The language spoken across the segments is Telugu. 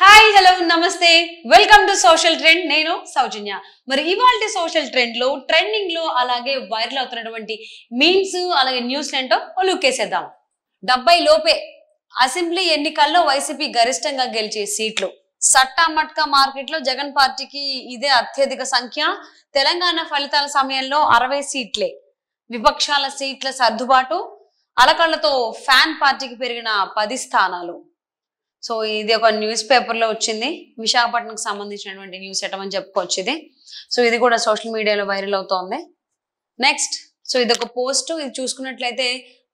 హాయ్ హలో నమస్తే వెల్కమ్ టు సోషల్ ట్రెండ్. నేను సౌజన్య. మరి ఇవాల్టి సోషల్ ట్రెండ్ లో ట్రెండింగ్ లో అలాగే వైరల్ అవుతున్నటువంటి మీమ్స్ అలాగే న్యూస్ ఏంటో లుక్కేసేద్దాం. 70 లోపే అసెంబ్లీ ఎన్నికల్లో వైసీపీ గరిష్టంగా గెలిచే సీట్లు. సట్టా మట్కా మార్కెట్ లో జగన్ పార్టీకి ఇదే అత్యధిక సంఖ్య. తెలంగాణ ఫలితాల సమయంలో 60 సీట్లే. విపక్షాల సీట్ల సర్దుబాటు, అలకళ్లతో ఫ్యాన్ పార్టీకి పెరిగిన 10 స్థానాలు. సో ఇది ఒక న్యూస్ పేపర్ లో వచ్చింది. విశాఖపట్నంకి సంబంధించినటువంటి న్యూస్ ఎటమని చెప్పుకోవచ్చు ఇది. సో ఇది కూడా సోషల్ మీడియాలో వైరల్ అవుతోంది. నెక్స్ట్, సో ఇది ఒక పోస్ట్. ఇది చూసుకున్నట్లయితే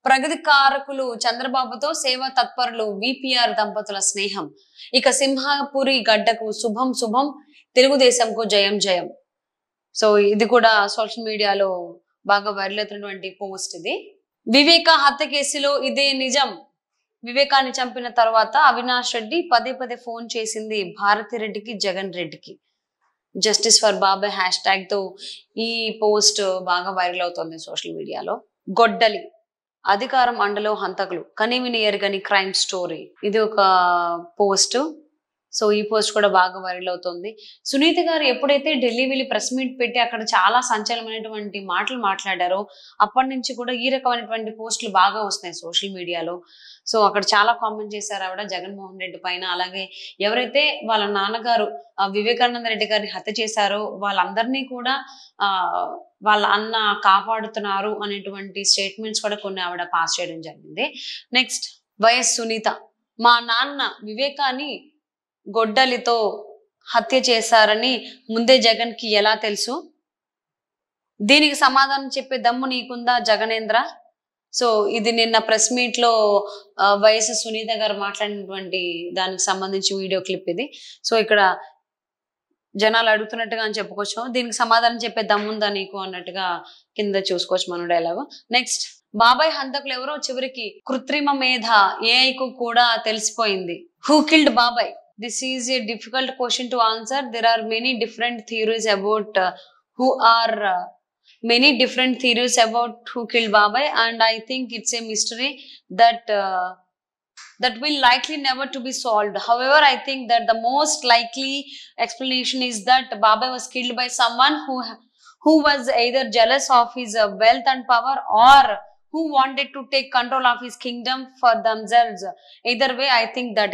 ప్రగతి కారకులు చంద్రబాబుతో సేవా తత్పరులు విపిఆర్ దంపతుల స్నేహం. ఇక సింహాపురి గడ్డకు శుభం శుభం, తెలుగుదేశంకు జయం జయం. సో ఇది కూడా సోషల్ మీడియాలో బాగా వైరల్ అవుతున్నటువంటి పోస్ట్ ఇది. వివేక హత్య కేసులో ఇదే నిజం. వివేకాన్ని చంపిన తర్వాత అవినాష్ రెడ్డి పదే పదే ఫోన్ చేసింది భారతిరెడ్డికి, జగన్ రెడ్డికి. జస్టిస్ ఫర్ బాబాయ్ హ్యాష్ ట్యాగ్ తో ఈ పోస్ట్ బాగా వైరల్ అవుతుంది సోషల్ మీడియాలో. గొడ్డలి, అధికారం అండలో హంతకులు, కనివిని ఎరగని క్రైమ్ స్టోరీ. ఇది ఒక పోస్ట్. సో ఈ పోస్ట్ కూడా బాగా వైరల్ అవుతుంది. సునీత గారు ఎప్పుడైతే ఢిల్లీ వెళ్ళి ప్రెస్ మీట్ పెట్టి అక్కడ చాలా సంచలనమైనటువంటి మాటలు మాట్లాడారో అప్పటి నుంచి కూడా ఈ రకమైనటువంటి పోస్టులు బాగా వస్తున్నాయి సోషల్ మీడియాలో. సో అక్కడ చాలా కామెంట్ చేశారు ఆవిడ జగన్మోహన్ రెడ్డి పైన. అలాగే ఎవరైతే వాళ్ళ నాన్నగారు వివేకానంద రెడ్డి గారిని హత్య చేశారో వాళ్ళందరినీ కూడా వాళ్ళ అన్న కాపాడుతున్నారు అనేటువంటి స్టేట్మెంట్స్ కూడా కొన్ని ఆవిడ పాస్ చేయడం జరిగింది. నెక్స్ట్, వైఎస్ సునీత, మా నాన్న వివేకాన్ని గొడ్డలితో హత్య చేశారని ముందే జగన్ కి ఎలా తెలుసు? దీనికి సమాధానం చెప్పే దమ్ము నీకుందా జగనేంద్ర? సో ఇది నిన్న ప్రెస్ మీట్ లో వైఎస్ సునీత గారు మాట్లాడినటువంటి దానికి సంబంధించి వీడియో క్లిప్ ఇది. సో ఇక్కడ జనాలు అడుగుతున్నట్టుగా అని చెప్పుకోవచ్చు. దీనికి సమాధానం చెప్పే దమ్ముందా నీకు అన్నట్టుగా కింద చూసుకోవచ్చు మన డైలాగ్. నెక్స్ట్, బాబాయ్ హంతకులు ఎవరో చివరికి కృత్రిమ మేధ ఏఐకు కూడా తెలిసిపోయింది. హూ కిల్డ్ బాబాయ్? This is a difficult question to answer. There are many different theories about who killed Babai, and I think it's a mystery that will likely never to be solved. However, I think that the most likely explanation is that Babai was killed by someone who was either jealous of his wealth and power, or who wanted to take control of his kingdom for themselves. Either way, I think that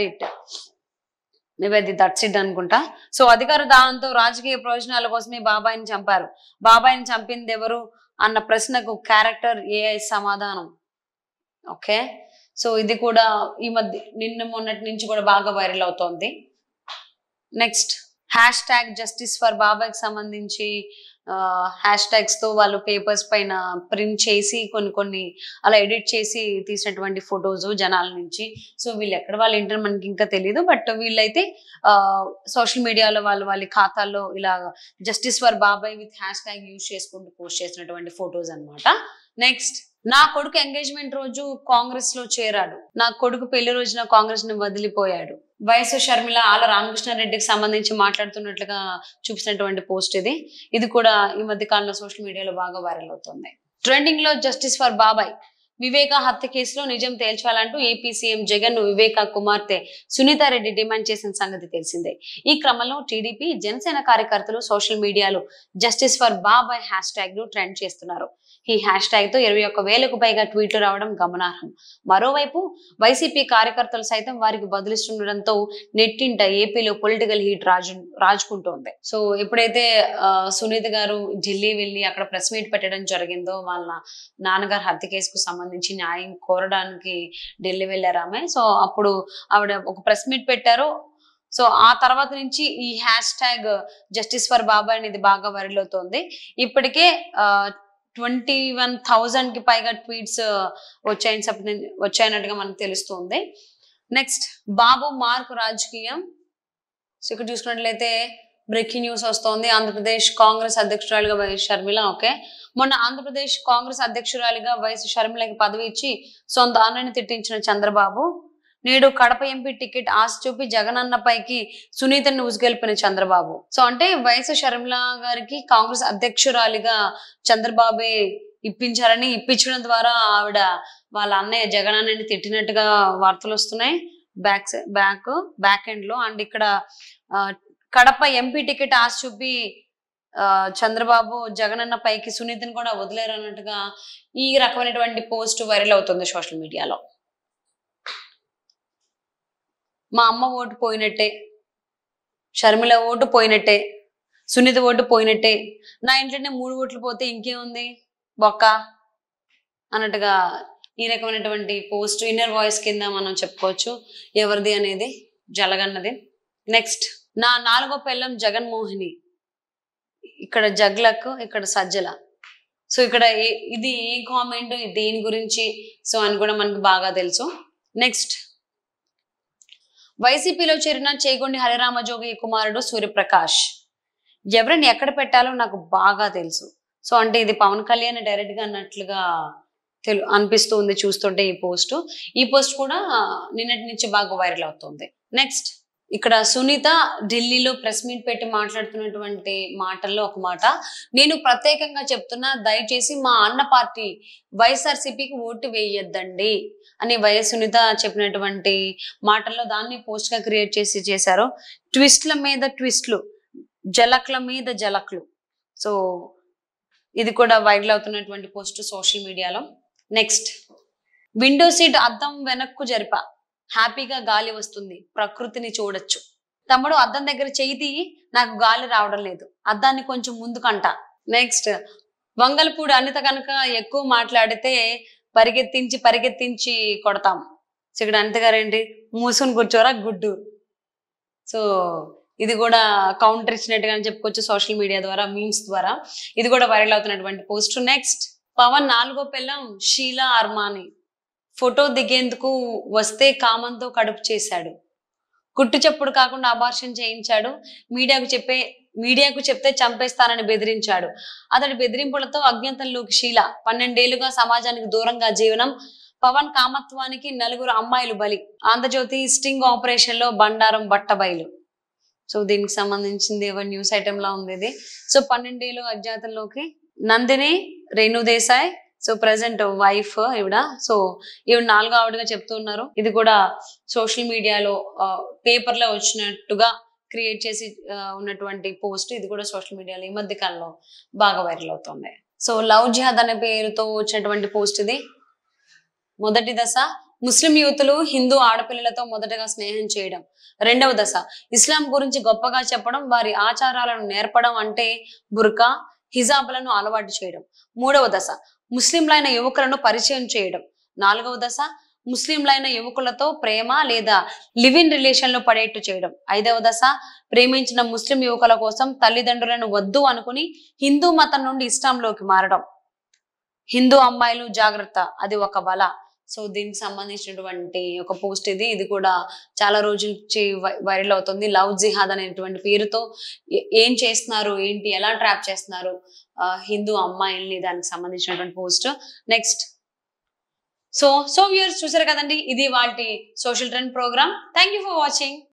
that's it అనుకుంటా. సో అధికార దానంతో రాజకీయ ప్రయోజనాల కోసమే బాబాయిని చంపారు. బాబాయిని చంపింది ఎవరు అన్న ప్రశ్నకు క్యారెక్టర్ ఏఐ సమాధానం. ఓకే, సో ఇది కూడా ఈ మధ్య నిన్న మొన్నటి నుంచి కూడా బాగా వైరల్ అవుతోంది. Next, hash tag justice for బాబాయ్కి సంబంధించి హ్యాష్ ట్యాగ్స్ తో వాళ్ళు పేపర్స్ పైన ప్రింట్ చేసి కొన్ని అలా ఎడిట్ చేసి తీసినటువంటి ఫొటోస్ జనాల నుంచి. సో వీళ్ళు ఎక్కడ వాళ్ళు ఏంటో మనకి ఇంకా తెలియదు. బట్ వీళ్ళైతే సోషల్ మీడియాలో వాళ్ళ ఖాతాల్లో ఇలా జస్టిస్ ఫర్ బాబాయ్ విత్ హ్యాష్ ట్యాగ్ యూజ్ చేసుకుంటూ పోస్ట్ చేసినటువంటి ఫొటోస్ అన్నమాట. నెక్స్ట్, నా కొడుకు ఎంగేజ్మెంట్ రోజు కాంగ్రెస్ లో చేరాడు. నా కొడుకు పెళ్లి రోజున కాంగ్రెస్ ని వదిలిపోయాడు. వైఎస్ షర్మిల ఆల రామకృష్ణారెడ్డికి సంబంధించి మాట్లాడుతున్నట్లుగా చూపిస్తున్నటువంటి పోస్ట్ ఇది. ఇది కూడా ఈ మధ్య కాలంలో సోషల్ మీడియాలో బాగా వైరల్ అవుతుంది. ట్రెండింగ్ లో జస్టిస్ ఫర్ బాబాయ్, వివేక హత్య కేసులో నిజం తేల్చాలంటూ ఏపీ సీఎం జగన్ ను వివేక కుమార్తె సునీతారెడ్డి డిమాండ్ చేసిన సంగతి తెలిసిందే. ఈ క్రమంలో టీడీపీ జనసేన కార్యకర్తలు సోషల్ మీడియాలో జస్టిస్ ఫర్ బాబాయ్ హ్యాష్ ట్యాగ్ ను ట్రెండ్ చేస్తున్నారు. ఈ హ్యాష్ ట్యాగ్ తో 21,000కు పైగా ట్వీట్లు రావడం గమనార్హం. మరోవైపు వైసీపీ కార్యకర్తలు సైతం వారికి బదులిస్తుండడంతో నెట్టింట ఏపీలో పొలిటికల్ హీట్ రాజుకుంటోంది. సో ఎప్పుడైతే సునీత గారు ఢిల్లీ వెళ్ళి అక్కడ ప్రెస్ మీట్ పెట్టడం జరిగిందో, వాళ్ళ నాన్నగారు హత్య కేసుకు సంబంధించి న్యాయం కోరడానికి ఢిల్లీ వెళ్ళారు ఆమె. సో అప్పుడు ఆవిడ ఒక ప్రెస్ మీట్ పెట్టారు. సో ఆ తర్వాత నుంచి ఈ హ్యాష్ ట్యాగ్ జస్టిస్ ఫర్ బాబాయ్ అనేది బాగా వైరల్ అవుతోంది. ఇప్పటికే 21,000కి పైగా ట్వీట్స్ వచ్చాయన్నట్టుగా మనకు తెలుస్తుంది. నెక్స్ట్, బాబు మార్క్ రాజకీయం. సో ఇక్కడ చూసుకున్నట్లయితే బ్రేకింగ్ న్యూస్ వస్తోంది. ఆంధ్రప్రదేశ్ కాంగ్రెస్ అధ్యక్షురాలిగా వైఎస్ షర్మిల. ఓకే, మొన్న ఆంధ్రప్రదేశ్ కాంగ్రెస్ అధ్యక్షురాలిగా వైఎస్ షర్మిలకి పదవి ఇచ్చి సొంత అన్నని తిట్టించిన చంద్రబాబు నేడు కడప ఎంపీ టికెట్ ఆశ చూపి జగనన్న పైకి సునీతని ఉసుగెల్పిన చంద్రబాబు. సో అంటే వైఎస్ షర్మిల గారికి కాంగ్రెస్ అధ్యక్షురాలిగా చంద్రబాబే ఇప్పించారని, ఇప్పించడం ద్వారా ఆవిడ వాళ్ళ అన్నయ్య జగనన్నని తిట్టినట్టుగా వార్తలు వస్తున్నాయి. బ్యాక్ ఎండ్ లో. అండ్ ఇక్కడ కడప ఎంపీ టికెట్ ఆశ చూపి చంద్రబాబు జగనన్న పైకి సునీతని కూడా వదిలేరు అన్నట్టుగా ఈ రకమైనటువంటి పోస్ట్ వైరల్ అవుతుంది సోషల్ మీడియాలో. మా అమ్మ ఓటు పోయినట్టే, షర్మిల ఓటు పోయినట్టే, సునీత ఓటు పోయినట్టే, నా ఇంట్లోనే 3 ఓట్లు పోతే ఇంకేముంది బొక్క అన్నట్టుగా ఈ రకమైనటువంటి పోస్ట్ ఇన్నర్ వాయిస్ కింద మనం చెప్పుకోవచ్చు. ఎవరిది అనేది జలగన్నది. నెక్స్ట్, నా 4వ పెళ్ళం జగన్మోహిని, ఇక్కడ జగ్లకు, ఇక్కడ సజ్జల. సో ఇక్కడ ఇది ఏ కామెంట్, దేని గురించి సో అని కూడా మనకు బాగా తెలుసు. నెక్స్ట్, వైసీపీలో చేరిన చేగొండి హరిరామజోగి కుమారుడు సూర్యప్రకాష్, ఎవరిని ఎక్కడ పెట్టాలో నాకు బాగా తెలుసు. సో అంటే ఇది పవన్ కళ్యాణ్ డైరెక్ట్ గా అన్నట్లుగా అనిపిస్తుంది చూస్తుంటే ఈ పోస్ట్ కూడా నిన్నటి నుంచి బాగా వైరల్ అవుతుంది. నెక్స్ట్, ఇక్కడ సునీత ఢిల్లీలో ప్రెస్ మీట్ పెట్టి మాట్లాడుతున్నటువంటి మాటల్లో ఒక మాట, నేను ప్రత్యేకంగా చెప్తున్నా, దయచేసి మా అన్న పార్టీ వైఎస్ఆర్సీపీకి ఓటు వేయొద్దండి అని సునీత చెప్పినటువంటి మాటల్లో దాన్ని పోస్ట్ గా క్రియేట్ చేశారు. ట్విస్ట్ల మీద ట్విస్ట్లు, జలక్ల మీద జలక్లు. సో ఇది కూడా వైరల్ అవుతున్నటువంటి పోస్ట్ సోషల్ మీడియాలో. నెక్స్ట్, విండో సీట్ అద్దం వెనక్కు జరిపా, హ్యాపీగా గాలి వస్తుంది, ప్రకృతిని చూడొచ్చు. తమ్ముడు అద్దం దగ్గర చెయ్యి, నాకు గాలి రావడం లేదు, అద్దాన్ని కొంచెం ముందుకంట. నెక్స్ట్, వంగల్పూడి అనిత కనుక ఎక్కువ మాట్లాడితే పరిగెత్తించి కొడతాం. సో ఇక్కడ అనిత గారేంటి, మూసుకుని కూర్చోరా గుడ్డు. సో ఇది కూడా కౌంటర్ ఇచ్చినట్టుగా చెప్పుకోవచ్చు సోషల్ మీడియా ద్వారా, మీమ్స్ ద్వారా. ఇది కూడా వైరల్ అవుతున్నటువంటి పోస్ట్. నెక్స్ట్, పవన్ 4వ పెళ్ళం షీలా అర్మాని ఫోటో దిగేందుకు వస్తే కామంతో కడుపు చేశాడు, కుట్టు చెప్పుడు కాకుండా అబార్షన్ చేయించాడు, మీడియాకు చెప్తే చంపేస్తానని బెదిరించాడు. అతడి బెదిరింపులతో అజ్ఞాతంలోకి షీల, 12 ఏళ్లుగా సమాజానికి దూరంగా జీవనం, పవన్ కామత్వానికి 4 అమ్మాయిలు బలి, ఆంధ్రజ్యోతి స్టింగ్ ఆపరేషన్ లో బండారం బట్టబయలు. సో దీనికి సంబంధించింది న్యూస్ ఐటమ్ లా ఉంది ఇది. సో 12 ఏళ్ళు అజ్ఞాతంలోకి Nandini Renu Desai, so present wife ఈవిడ. సో ఈవిడ 4వ ఆవిడగా చెప్తున్నారు. ఇది కూడా సోషల్ మీడియాలో పేపర్ లో వచ్చినట్టుగా క్రియేట్ చేసి ఉన్నటువంటి పోస్ట్. ఇది కూడా సోషల్ మీడియాలో ఈ మధ్య కాలంలో బాగా వైరల్ అవుతుంది. సో లవ్ జిహాద్ అనే పేరుతో వచ్చినటువంటి పోస్ట్ ఇది. మొదటి దశ, ముస్లిం యువతులు హిందూ ఆడపిల్లలతో మొదటగా స్నేహం చేయడం. 2వ దశ, ఇస్లాం గురించి గొప్పగా చెప్పడం, వారి ఆచారాలను నేర్పడం, అంటే బుర్కా హిజాబులను అలవాటు చేయడం. 3వ దశ, ముస్లింలైన యువకులను పరిచయం చేయడం. 4వ దశ, ముస్లింలైన యువకులతో ప్రేమ లేదా లివ్ ఇన్ రిలేషన్ లో పడేట్టు చేయడం. 5వ దశ, ప్రేమించిన ముస్లిం యువకుల కోసం తల్లిదండ్రులను వద్దు అనుకుని హిందూ మతం నుండి ఇస్లాంలోకి మారడం. హిందూ అమ్మాయిలు జాగ్రత్త, అది ఒక బల. సో దీనికి సంబంధించినటువంటి ఒక పోస్ట్ ఇది. ఇది కూడా చాలా రోజుల నుంచి వైరల్ అవుతుంది. లవ్ జిహాద్ అనేటువంటి పేరుతో ఏం చేస్తున్నారు, ఏంటి, ఎలా ట్రాప్ చేస్తున్నారు హిందూ అమ్మాయిల్ని, దానికి సంబంధించినటువంటి పోస్ట్. నెక్స్ట్, సో వ్యూయర్స్ చూసారు కదండి, ఇది వాటి social trend program. Thank you for watching.